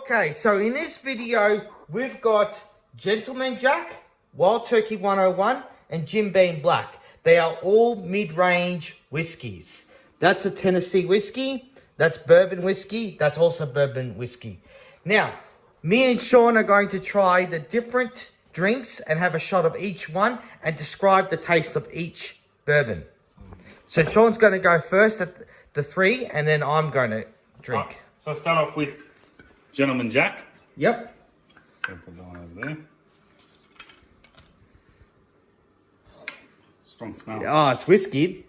Okay, so in this video, we've got Gentleman Jack, Wild Turkey 101, and Jim Beam Black. They are all mid-range whiskies. That's a Tennessee whiskey, that's bourbon whiskey, that's also bourbon whiskey. Now, me and Sean are going to try the different drinks and have a shot of each one and describe the taste of each bourbon. So Sean's going to go first at the three, and then I'm going to drink. Right. So I'll start off with Gentleman Jack. Yep. So put that one over there. Strong smell. Oh, it's whiskey.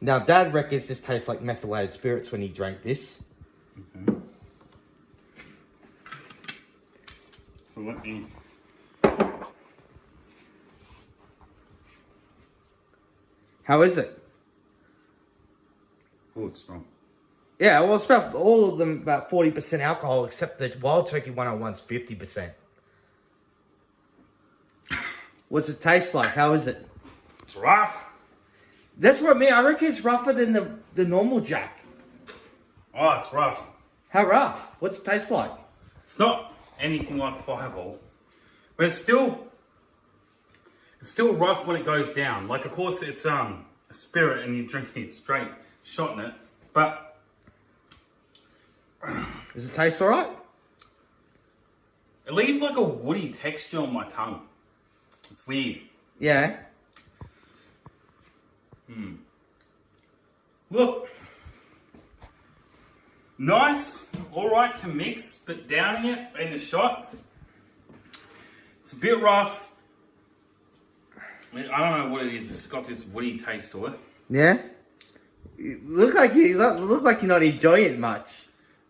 Now, Dad reckons this tastes like methylated spirits when he drank this. Okay. So let me... How is it? Oh, it's strong. Yeah, well, it's about all of them about 40% alcohol, except the Wild Turkey 101's 50%. What's it taste like? How is it? It's rough. That's what I mean. I reckon it's rougher than the normal Jack. Oh, it's rough. How rough? What's it taste like? It's not anything like Fireball, but it's still rough when it goes down. Like, of course, it's a spirit and you're drinking it straight, shotting it, but Does it taste alright? it leaves like a woody texture on my tongue. It's weird. Yeah. Look, nice, all right to mix, but downing it in the shot, it's a bit rough. I don't know what it is. It's got this woody taste to it. Yeah. You look like you're not enjoying it much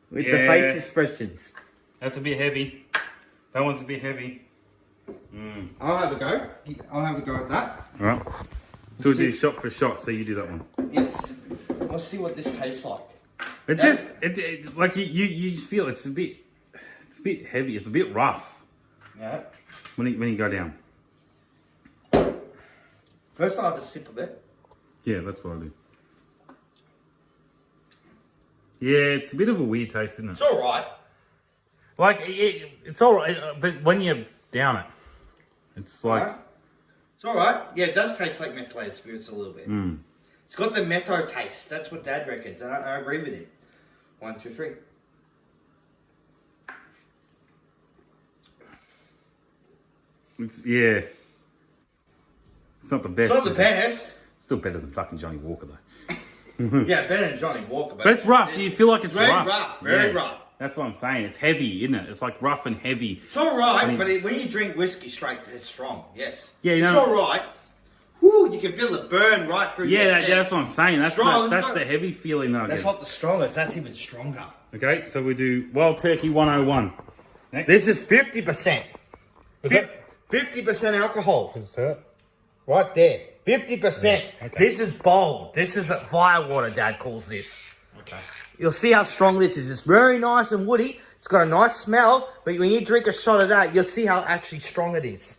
with the face expressions. That's a bit heavy. That one's a bit heavy. I'll have a go. I'll have a go at that. All right. So we'll do shot for shot. So you do that one. Yes. Let's see what this tastes like. It just like you feel it's a bit heavy. It's a bit rough. Yeah. When you go down. First, I'll have a sip of it. Yeah, that's what I do. Yeah, it's a bit of a weird taste, isn't it? It's all right. Like it's all right, but when you down it, it's like It's all right. Yeah, it does taste like methylated spirits a little bit. It's got the metho taste. That's what Dad reckons, and I agree with him. 1, 2, 3. yeah. It's not the best. It's not the best. Still better than fucking Johnny Walker though. Yeah, better than Johnny Walker. But it's rough. Do you feel like it's very rough? rough? Very Yeah. rough. That's what I'm saying. It's heavy, isn't it? It's like rough and heavy. It's all right, but when you drink whiskey straight, it's strong. Yes. Yeah, you it's know. all right. Whoo, you can feel the burn right through your chest. That's what I'm saying. That's Strong, that's the heavy feeling that I That's get. not the strongest. That's even stronger. Okay, so we do Wild Turkey 101. Next. This is 50%. Is that? 50% alcohol. Is it? Right there. 50%. Yeah, okay. This is bold. This is firewater, Dad calls this. Okay. You'll see how strong this is. It's very nice and woody. It's got a nice smell, but when you drink a shot of that, you'll see how actually strong it is.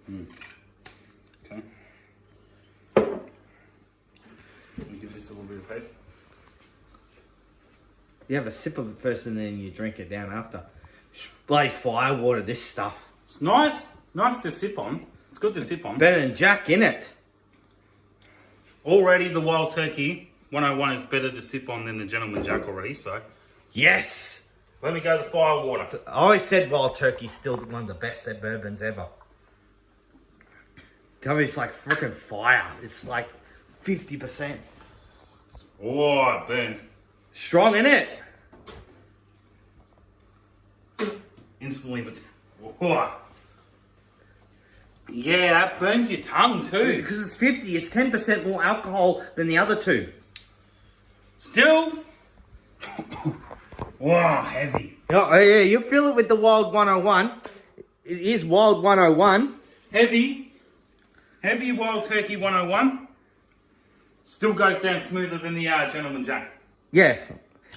Okay. Let me give this a little bit of taste. You have a sip of it first and then you drink it down after. Bloody firewater, this stuff. It's nice to sip on. It's good to sip on. Better than Jack, innit? Already the Wild Turkey 101 is better to sip on than the Gentleman Jack already, so. Yes! Let me go the firewater. I always said Wild Turkey's still one of the best bourbons ever. It's like freaking fire. It's like 50%. Oh, it burns. Strong, innit? Instantly, but oh. Yeah, that burns your tongue too. Because it's 50, it's 10% more alcohol than the other two. Still, wow, heavy. Oh, yeah, you feel it with the Wild 101. It is Wild 101. Heavy Wild Turkey 101. Still goes down smoother than the Gentleman Jack. Yeah.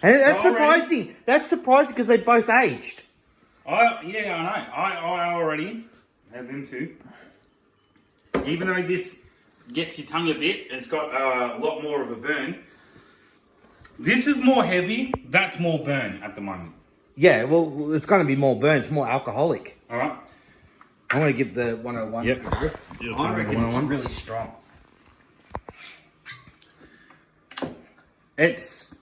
And that's Already? surprising. That's surprising because they both aged. I know. I already had them too. Even though this gets your tongue a bit. It's got a lot more of a burn. This is more heavy. That's more burn at the moment. Yeah, well, it's going to be more burn. It's more alcoholic. All right. I'm going to give the 101. Yep. I reckon it's really strong. It's...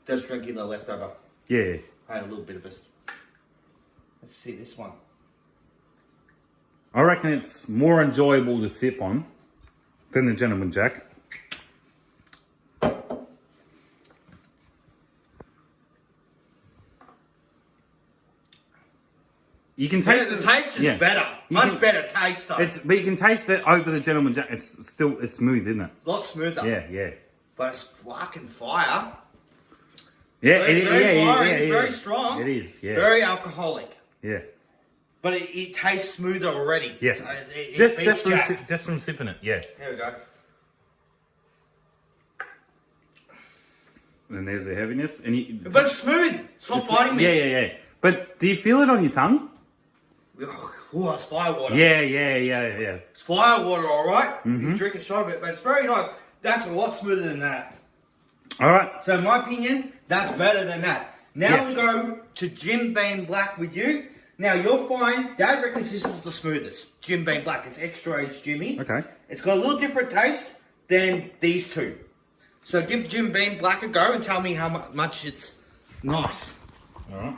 Just drinking the leftover. Yeah. I had a little bit of this. Let's see this one. I reckon it's more enjoyable to sip on than the Gentleman Jack. You can taste the taste is better. Much better taste though. But you can taste it over the Gentleman Jack. It's smooth, isn't it? A lot smoother. Yeah. But it's fucking fire. Yeah, It's it's very strong. It is, yeah. Very alcoholic. Yeah. But it tastes smoother already. Yes. It Just from sipping it, yeah. Here we go. And there's the heaviness. But it's smooth. It's not biting me. Yeah. But do you feel it on your tongue? Oh, it's fire water. Yeah. It's fire water, alright? You drink a shot of it, but it's very nice. That's a lot smoother than that. Alright. So in my opinion, that's better than that. Now Yes. we go to Jim Beam Black with you. Now you'll find, Dad reckons this is the smoothest. Jim Beam Black. It's extra aged Jimmy. Okay. It's got a little different taste than these two. So give Jim Beam Black a go and tell me how much it's nice. Alright.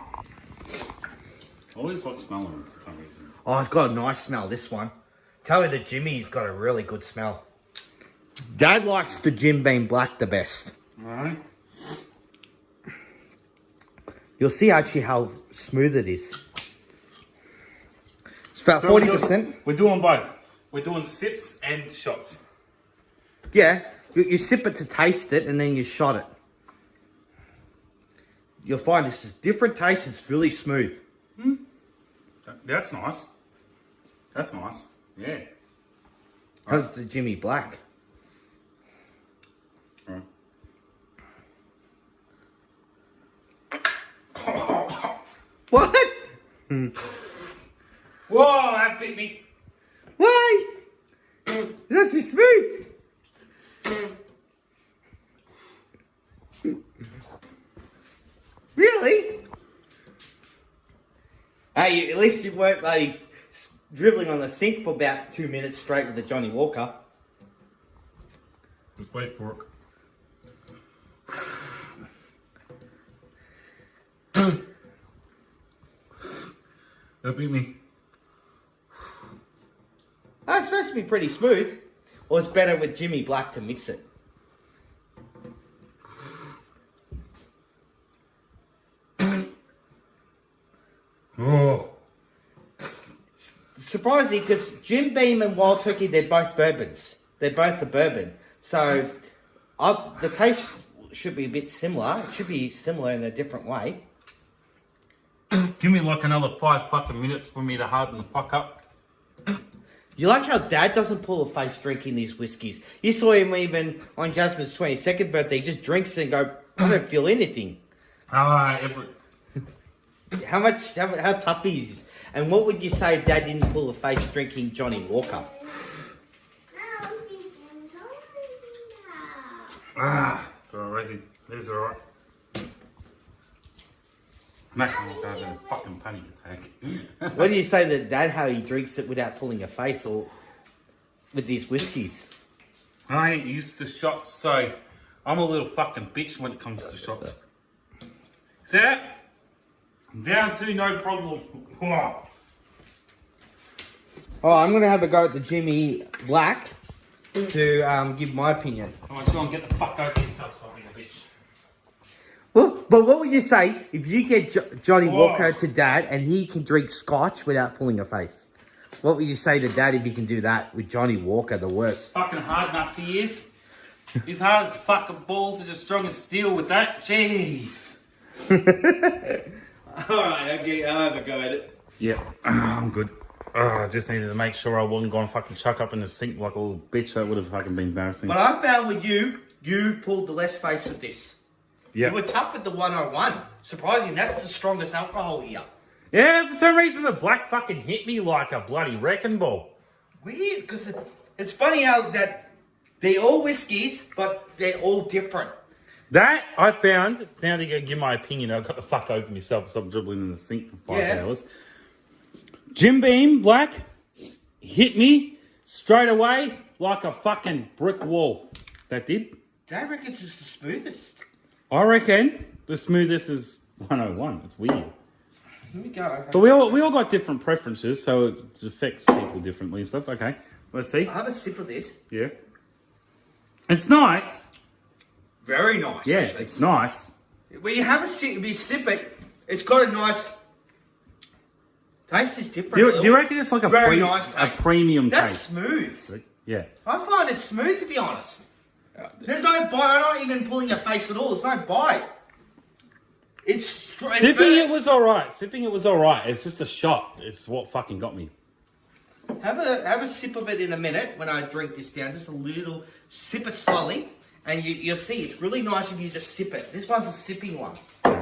I always like smelling it for some reason. Oh, it's got a nice smell, this one. Tell me that Jimmy's got a really good smell. Dad likes the Jim Beam Black the best. Alright. You'll see actually how smooth it is. It's about 40%. We're doing both. We're doing sips and shots. Yeah, you sip it to taste it and then you shot it. You'll find this is different taste, it's really smooth. That's nice. That's nice. Yeah. How's the Jimmy Black? Alright. What? Whoa, that bit me. Why? That's so smooth. Really? Hey, at least you weren't like dribbling on the sink for about 2 minutes straight with the Johnny Walker. Just wait for it. That beat me. Oh, it's supposed to be pretty smooth. Or it's better with Jimmy Black to mix it. Oh. Surprising, because Jim Beam and Wild Turkey, they're both bourbons. They're both the bourbon. So, the taste should be a bit similar. It should be similar in a different way. Give me like another 5 fucking minutes for me to harden the fuck up. You like how Dad doesn't pull a face drinking these whiskies. You saw him even on Jasmine's 22nd birthday. He just drinks it and go, I don't feel anything. How tough he is. And what would you say if Dad didn't pull a face drinking Johnny Walker? It's alright, Rosie. It's alright. I'm having a fucking panic attack. What do you say to Dad how he drinks it without pulling a face or with these whiskies? I ain't used to shots, so I'm a little fucking bitch when it comes to shots. See that? Down to no problem. Alright, I'm going to have a go at the Jimmy Black to give my opinion. Come on, John, get the fuck over yourself, something, bitch. Well, but what would you say if you get Johnny Walker to Dad and he can drink scotch without pulling a face? What would you say to Dad if he can do that with Johnny Walker, the worst? Fucking hard nuts he is. He's hard as fucking balls and as strong as steel with that. Jeez. Alright, okay, I'll have a go at it. Yeah, I'm good. I just needed to make sure I wasn't going to fucking chuck up in the sink like a little bitch. That would have fucking been embarrassing. But I found with you pulled the less face with this. Yeah. You were tough with the 101. Surprising, that's the strongest alcohol here. Yeah, for some reason the black fucking hit me like a bloody wrecking ball. Weird, because It's funny how that they're all whiskies, but they're all different. That I found, now to go give my opinion, I've got the fuck over myself, stop dribbling in the sink for 5 hours. Jim Beam Black hit me straight away like a fucking brick wall. That did. I reckon it's just the smoothest. I reckon the smoothest is 101. It's weird. Here we go. But we all got different preferences, so it affects people differently and stuff. Okay, let's see. I'll have a sip of this. Yeah. It's nice. Very nice. Yeah, actually. it's nice. When you have a sip, if you sip it, it's got a nice taste. Is different. Do you reckon it's like a very nice taste. a premium That's taste? smooth. Yeah. I find it smooth, to be honest. There's no bite. I'm not even pulling a face at all. There's no bite. It's straight. Sipping it was alright. It's just a shot. It's what fucking got me. Have a sip of it in a minute when I drink this down. Just a little sip it slowly, and you'll see it's really nice if you just sip it. This one's a sipping one. All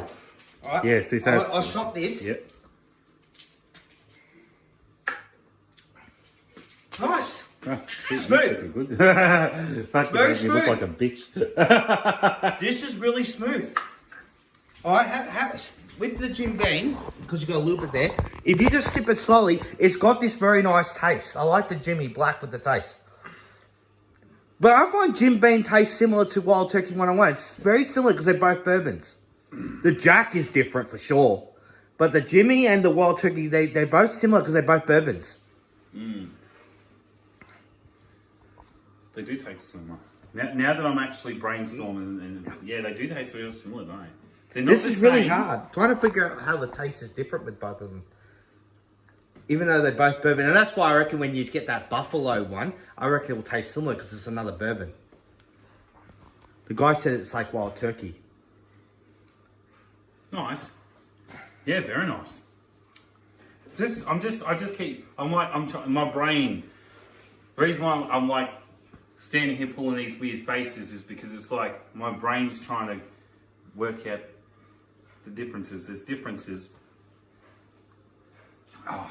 right. Yeah. See, so I'll shot this. Yep. Nice. Oh, Smooth. Good. Very You look smooth. like a bitch. This is really smooth. All right, with the Jim Beam, because you got a little bit there, if you just sip it slowly, it's got this very nice taste. I like the Jimmy Black with the taste. But I find Jim Beam tastes similar to Wild Turkey 101. It's very similar because they're both bourbons. The Jack is different for sure. But the Jimmy and the Wild Turkey, they're both similar because they're both bourbons. They do taste similar. Now that I'm actually brainstorming, and yeah, they do taste real similar, don't they? They're not This the is really same. hard. Trying to figure out how the taste is different with both of them. Even though they're both bourbon. And that's why I reckon when you get that Buffalo one, I reckon it will taste similar because it's another bourbon. The guy said it's like Wild Turkey. Nice. Yeah, very nice. My brain. The reason why I'm like standing here pulling these weird faces is because it's like my brain's trying to work out the differences. There's differences. Oh,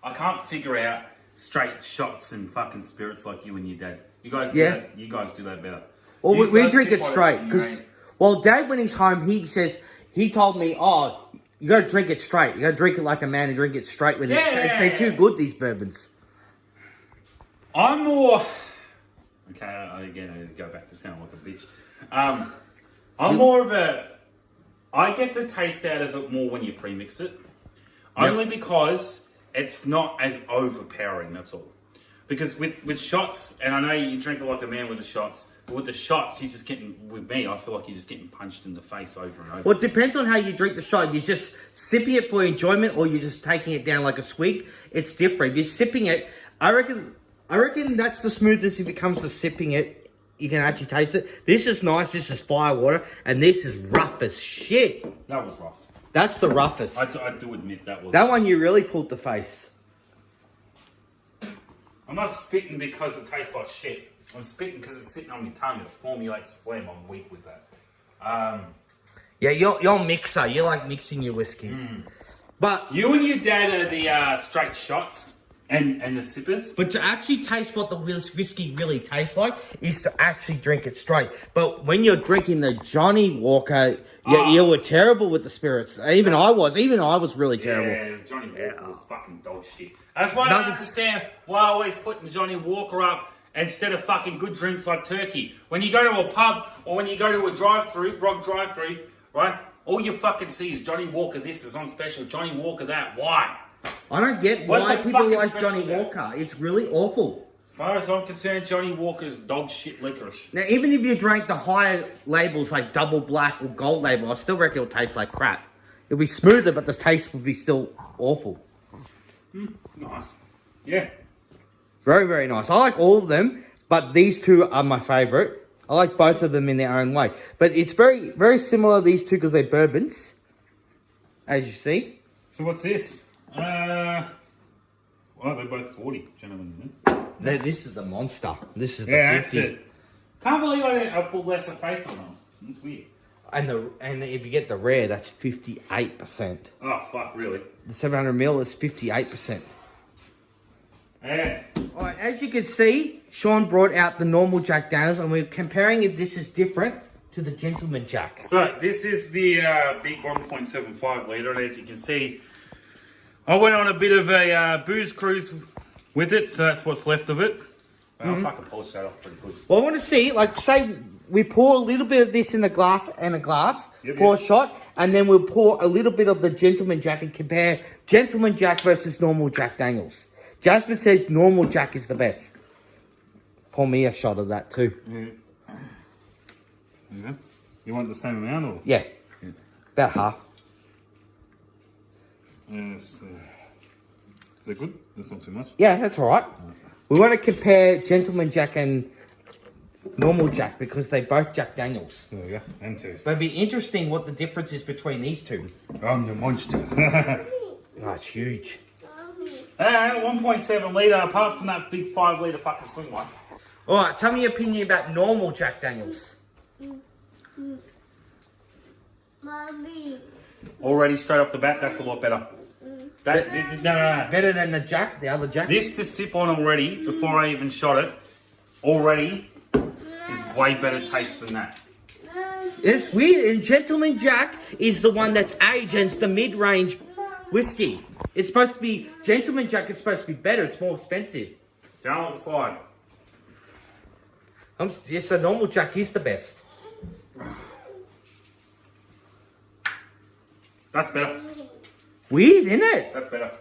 I can't figure out straight shots and fucking spirits like you and your dad. You guys do that. You guys do that better. Well, You we guys drink sip it on straight. and you Because, ain't- well, Dad, when he's home, he told me, oh, you got to drink it straight. You got to drink it like a man and drink it straight with it. They're too good, these bourbons. I'm more. Okay, again, I go back to sound like a bitch. I'm more of a. I get the taste out of it more when you premix it, only because it's not as overpowering. That's all. Because with shots, and I know you drink it like a man with the shots, but with the shots, you're just getting. With me, I feel like you're just getting punched in the face over and over. Well, it depends on how you drink the shot. You're just sipping it for enjoyment, or you're just taking it down like a swig. It's different. If you're sipping it, I reckon that's the smoothest. If it comes to sipping it, you can actually taste it. This is nice. This is firewater, and this is rough as shit. That was rough. That's the roughest. I do admit that was. That one you really pulled the face. I'm not spitting because it tastes like shit. I'm spitting because it's sitting on my tongue. It formulates phlegm. I'm weak with that. Yeah, you're a mixer. You like mixing your whiskies. But You and your dad are the straight shots and the sippers. But to actually taste what the whiskey really tastes like is to actually drink it straight. But when you're drinking the Johnny Walker, you were terrible with the spirits. Even I was really terrible. Yeah, Johnny Walker was fucking dog shit. That's why I don't understand why I always putting Johnny Walker up instead of fucking good drinks like turkey. When you go to a pub or when you go to a grog drive-through, right? All you fucking see is Johnny Walker this is on special, Johnny Walker that. Why? I don't get What's why so people fucking like special Johnny about it? Walker. It's really awful. As far as I'm concerned, Johnny Walker is dog shit licorice. Now, even if you drank the higher labels like double black or gold label, I still reckon it'll taste like crap. It'll be smoother, but the taste would be still awful. Nice. Yeah. Very, very nice. I like all of them, but these two are my favourite. I like both of them in their own way. But it's very, very similar, these two, because they're bourbons, as you see. So what's this? Well, they're both 40, gentlemen. This is the monster. This is the Yeah, 50. that's it. Can't believe I pulled less of face on them. It's weird. And if you get the rare, that's 58%. Oh, fuck, really? The 700ml is 58%. Yeah. Alright, as you can see, Sean brought out the normal Jack Daniels, and we're comparing if this is different to the Gentleman Jack. So this is the big 1.75 litre, and as you can see, I went on a bit of a booze cruise with it, so that's what's left of it. I'll fucking polish that off pretty good. Well, I want to see, like, say we pour a little bit of this in a glass pour a shot, and then we'll pour a little bit of the Gentleman Jack and compare Gentleman Jack versus normal Jack Daniels. Jasmine says normal Jack is the best. Pour me a shot of that too. Yeah. You want the same amount or? Yeah. About half. Yes. Is that good? That's not too much. Yeah, that's all right. We want to compare Gentleman Jack and normal Jack because they both Jack Daniels. There we go. Them two. But it'd be interesting what the difference is between these two. I'm the monster. Oh, it's huge. 1.7 litre, apart from that big 5 litre fucking swing one. All right, tell me your opinion about normal Jack Daniels. Mommy. Already straight off the bat, that's a lot better. No. Better than the other Jack? This to sip on already, before I even shot it, already is way better taste than that. It's weird, and Gentleman Jack is the one that's aged and it's the mid-range whiskey. It's supposed to be, Gentleman Jack is supposed to be better, it's more expensive. Down on the slide. Yes, the normal Jack is the best. That's better. Weird, isn't it? That's better.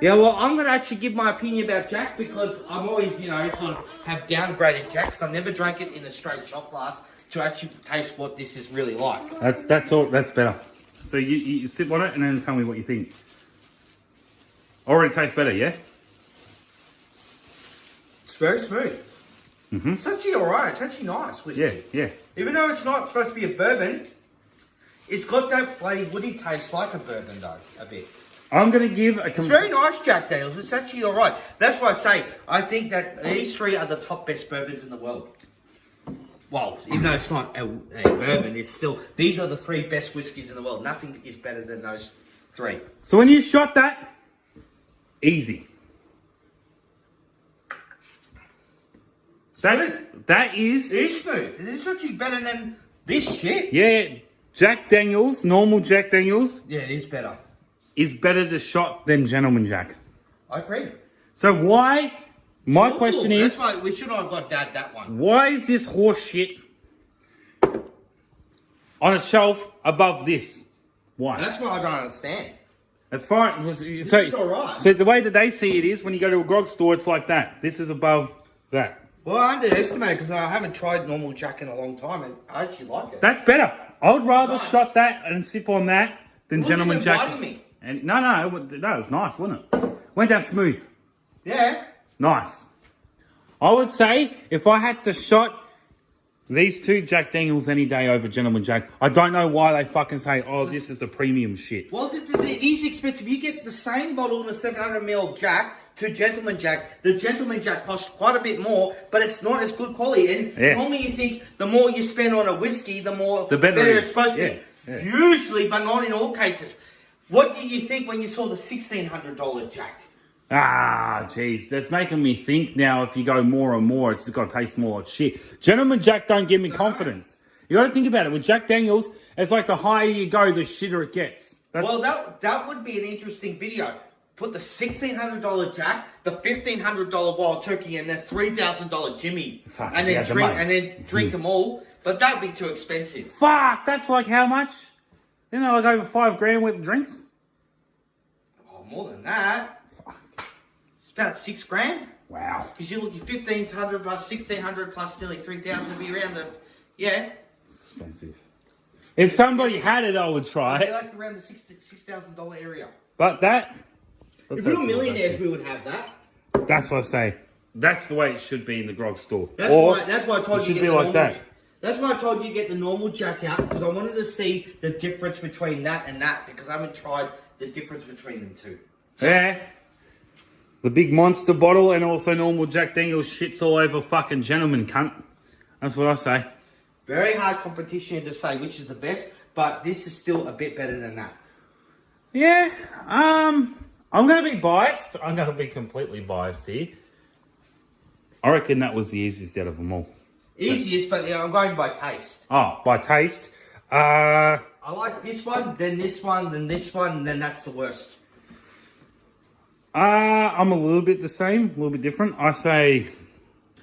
Yeah, well, I'm going to actually give my opinion about Jack because I'm always, sort of have downgraded Jacks. I've never drank it in a straight shot glass to actually taste what this is really like. That's all. That's better. So you sip on it and then tell me what you think. Already tastes better, yeah? It's very smooth. Mm-hmm. It's actually alright. It's actually nice whiskey. Yeah. Even though it's not supposed to be a bourbon, it's got that bloody woody taste like a bourbon though, a bit. I'm going to give a... It's very nice, Jack Daniels. It's actually alright. That's why I say, I think that these three are the top best bourbons in the world. Well, even though it's not a bourbon, it's still... These are the three best whiskies in the world. Nothing is better than those three. So when you shot that, easy. That is... It is smooth. It's actually better than this shit. Yeah, Jack Daniels, normal Jack Daniels, Yeah, it is better. is better to shot than Gentleman Jack. I agree. So why... My question is... That's why we should not have got that one. Why is this horse shit on a shelf above this? Why? That's what I don't understand. As far as... This is alright. So the way that they see it is when you go to a grog store, it's like that. This is above that. Well, I underestimate because I haven't tried normal Jack in a long time and I actually like it. That's better. I would rather Nice. shot that and sip on that than It wasn't Gentleman even Jack. biting me. And no, it was nice, wasn't it? Went down smooth. Yeah. Nice. I would say if I had to shot these two Jack Daniels any day over Gentleman Jack, I don't know why they fucking say, oh, this is the premium shit. Well, it is expensive. You get the same bottle of 700ml Jack to Gentleman Jack. The Gentleman Jack costs quite a bit more, but it's not as good quality. And normally you think the more you spend on a whiskey, the better it's supposed to be. Yeah. Usually, but not in all cases. What did you think when you saw the $1,600 Jack? Ah, jeez. That's making me think now if you go more and more, it's got to taste more like shit. Gentleman Jack don't give me confidence. You got to think about it. With Jack Daniels, it's like the higher you go, the shitter it gets. Well, that would be an interesting video. Put the $1,600 Jack, the $1,500 Wild Turkey, and the $3,000 Jimmy, and then drink them all. But that would be too expensive. Fuck, that's like how much? You know, like over $5,000 worth of drinks? Oh, more than that. It's about $6,000. Wow. Because you look at 1,500 plus 1,600 plus nearly 3,000 to be around the, yeah. It's expensive. If somebody had it, I would try It'd be it. like around the $6,000 area. But that... If we were millionaires, we would have that. That's what I say. That's the way it should be in the grog store. That's why I told you it should get be the like normal. that. That's why I told you get the normal Jack out because I wanted to see the difference between that and that because I haven't tried the difference between them two. Yeah. The big monster bottle and also normal Jack Daniels shits all over fucking Gentleman cunt. That's what I say. Very hard competition to say which is the best, but this is still a bit better than that. Yeah. I'm going to be biased. I'm going to be completely biased here. I reckon that was the easiest out of them all. Easiest, but I'm going by taste. Oh, by taste. I like this one, then this one, then this one, and then that's the worst. I'm a little bit the same, a little bit different. I say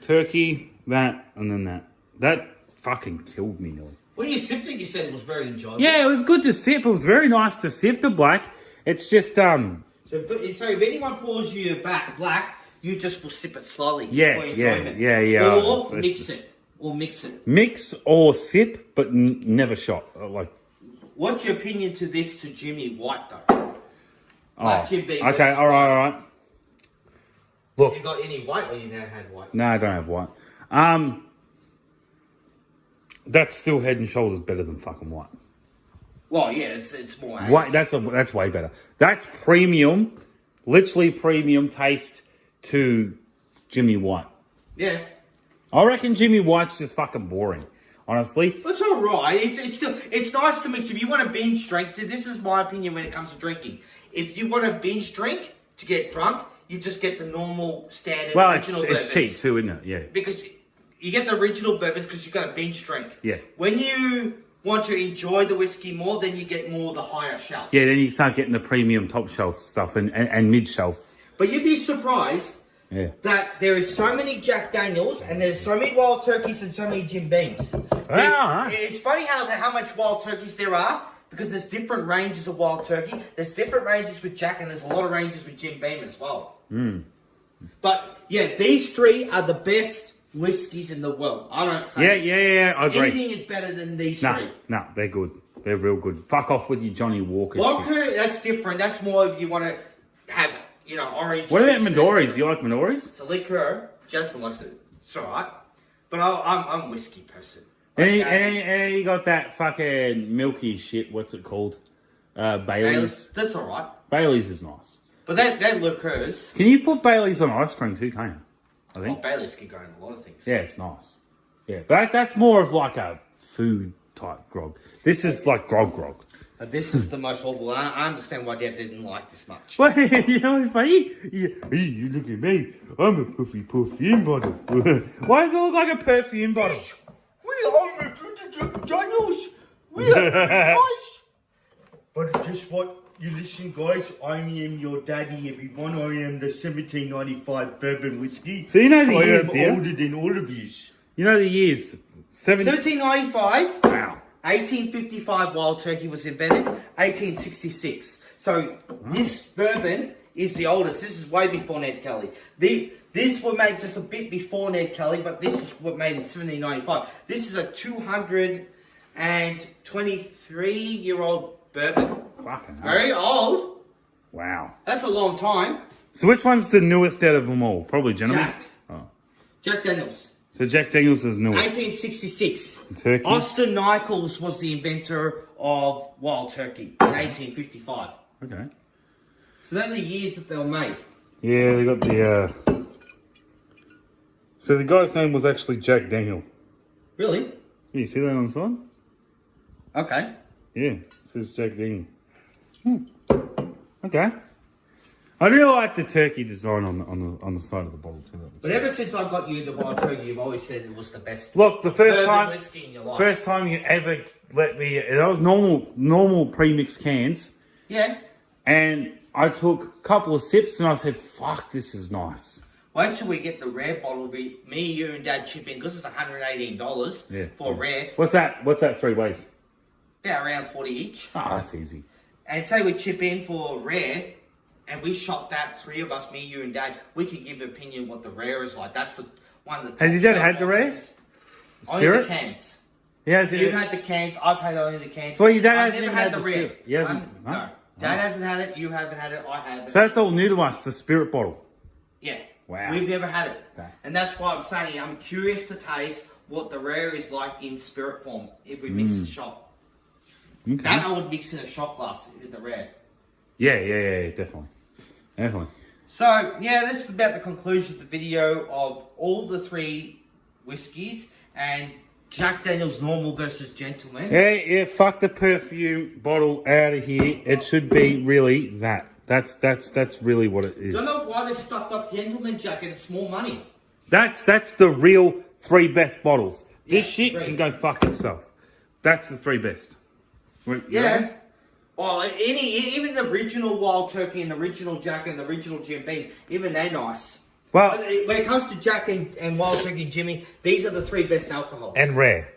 turkey, that, and then that. That fucking killed me, nearly. When you sipped it, you said it was very enjoyable. Yeah, it was good to sip. It was very nice to sip the black. It's just, So if anyone pours you black, you just will sip it slowly. Yeah. Or mix it. Mix or sip, but never shot. Like, what's your opinion to this to Jimmy White though? Like Jim Beam okay, all right. Look, you got any white, or you now had white? No, I don't have white. That's still head and shoulders better than fucking white. Well, yeah, it's more aged. White. That's way better. That's premium, literally premium taste to Jimmy White. Yeah. I reckon Jimmy White's just fucking boring, honestly. It's all right. It's nice to mix. If you want to binge drink, so this is my opinion when it comes to drinking. If you want to binge drink to get drunk, you just get the normal standard original bourbons. It's cheap too, isn't it? Yeah. Because you get the original bourbons because you've got a binge drink. Yeah. When you want to enjoy the whiskey more, then you get more the higher shelf. Yeah, then you start getting the premium top shelf stuff and mid shelf. But you'd be surprised that there is so many Jack Daniels and there's so many Wild Turkeys and so many Jim Beams. It's funny how much Wild Turkeys there are because there's different ranges of Wild Turkey. There's different ranges with Jack and there's a lot of ranges with Jim Beam as well. But yeah, these three are the best whiskies in the world. I don't say. Yeah, I agree. Anything is better than these three. No, they're good. They're real good. Fuck off with your Johnny Walker Walker, shit. that's different. That's more if you want to have, orange. What about Midori's? You like Midori's? It's a liqueur. Jasmine likes it. It's alright. But I'm a whiskey person. And you got that fucking milky shit. What's it called? Bailey's. That's alright. Bailey's is nice. But that liqueurs. Can you put Bailey's on ice cream too, can't you? I think. Bailey's can go in a lot of things. Yeah, it's nice. Yeah, but that's more of like a food type grog. This is like grog. This is the most horrible. I understand why Dad didn't like this much. Well, you know what's funny? You look at me. I'm a perfume bottle. Why does it look like a perfume bottle? We are Jack Daniels. We are nice. But guess what? You listen, guys. I am your daddy, everyone. I am the 1795 bourbon whiskey. So you know the years, I am older than all of you. You know the years. 1795. Wow. 1855 Wild Turkey was invented. 1866. So this bourbon is the oldest. This is way before Ned Kelly. This was made just a bit before Ned Kelly, but this is what made in 1795. This is a 223-year-old bourbon. Fucking Very old. Wow. That's a long time. So which one's the newest out of them all? Probably Gentleman. Jack. Oh. Jack Daniels. So Jack Daniels is newest. 1866. Turkey. Austin Nichols was the inventor of Wild Turkey in 1855. Okay. So they're the years that they were made. Yeah, they got the. So the guy's name was actually Jack Daniel. Really? Yeah, you see that on the side? Okay. Yeah, it says Jack Daniel. Okay. I really like the turkey design on the side of the bottle too. But ever since I got you the Wild Turkey, you've always said it was the best. Look, the first bourbon whiskey in your life. first time you ever let me, that was normal pre-mixed cans, Yeah. and I took a couple of sips and I said, "Fuck, this is nice." Wait till we get the rare bottle. Me, you, and Dad chip in because it's $118 for rare. What's that? What's that? 3 ways. Yeah, around 40 each. Oh, that's easy. And say we chip in for rare, and we shot that, 3 of us, me, you, and Dad. We could give an opinion what the rare is like. That's the one that. Has your dad had the rare? Only the cans. Yeah, You've had the cans. I've had only the cans. So your dad I've hasn't never even had the rare. Spirit. He hasn't. No. Dad hasn't had it. You haven't had it. I have. So that's all new to us. The spirit bottle. Yeah. Wow. We've never had it. Okay. And that's why I'm saying I'm curious to taste what the rare is like in spirit form if we mix the shot. Okay. That I would mix in a shot glass with the rare. Yeah, definitely. So, yeah, this is about the conclusion of the video of all the 3 whiskies and Jack Daniel's Normal versus Gentleman. Yeah, fuck the perfume bottle out of here. It should be really that. That's really what it is. Don't know why they stuffed up Gentleman Jack and it's more money. That's the real 3 best bottles. This Yeah, shit great. can go fuck itself. That's the 3 best. You Yeah. reckon? Well, even the original Wild Turkey and the original Jack and the original Jim Beam, even they're nice. Well, But when it comes to Jack and Wild Turkey and Jimmy, these are the 3 best alcohols. and rare.